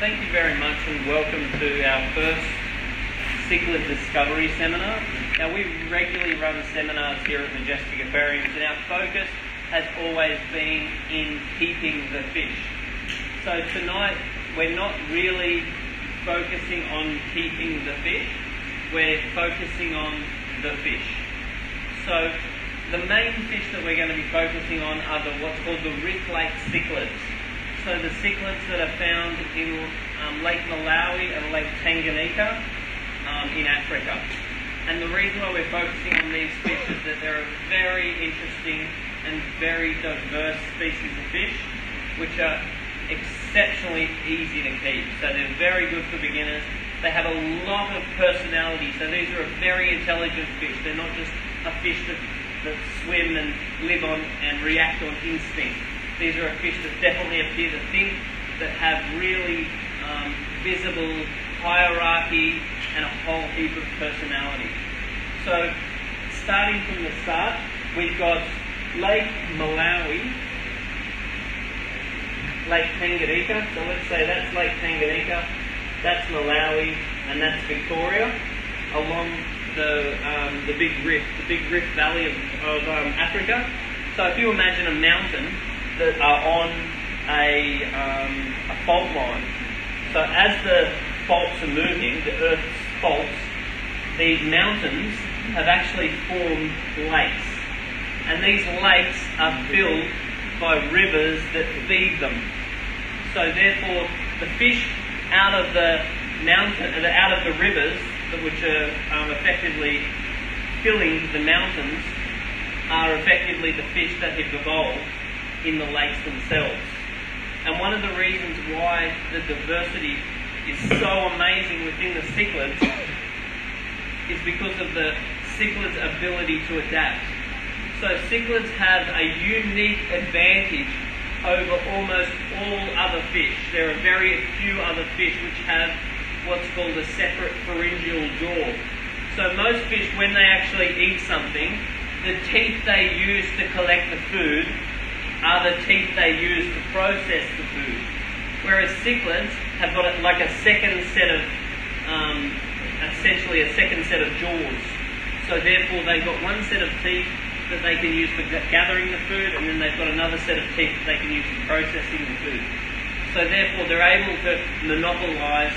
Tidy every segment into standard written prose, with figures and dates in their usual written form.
Thank you very much and welcome to our first cichlid discovery seminar. Now, we regularly run seminars here at Majestic Aquariums and our focus has always been in keeping the fish. So tonight we're not really focusing on keeping the fish, we're focusing on the fish. So the main fish that we're going to be focusing on are what's called the Rift Lake cichlids. So the cichlids that are found in Lake Malawi and Lake Tanganyika in Africa. And the reason why we're focusing on these fish is that they're a very interesting and very diverse species of fish, which are exceptionally easy to keep. So they're very good for beginners. They have a lot of personality. So these are a very intelligent fish. They're not just a fish that swim and live on and react on instinct. These are a fish that definitely appear to think, that have really visible hierarchy and a whole heap of personality. So, starting from the start, we've got Lake Malawi, Lake Tanganyika. So let's say that's Lake Tanganyika, that's Malawi, and that's Victoria, along the big rift valley of Africa. So if you imagine a mountain that are on a fault line. So as the faults are moving, the Earth's faults, these mountains have actually formed lakes. And these lakes are filled by rivers that feed them. So therefore, the fish out of the mountain, out of the rivers, which are effectively filling the mountains, are effectively the fish that have evolved in the lakes themselves. And one of the reasons why the diversity is so amazing within the cichlids is because of the cichlids' ability to adapt. So cichlids have a unique advantage over almost all other fish. There are very few other fish which have what's called a separate pharyngeal jaw. So most fish, when they actually eat something, the teeth they use to collect the food are the teeth they use to process the food. Whereas cichlids have got like a second set of, essentially a second set of jaws. So therefore they've got one set of teeth that they can use for gathering the food, and then they've got another set of teeth that they can use for processing the food. So therefore they're able to monopolise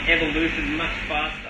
evolution much faster.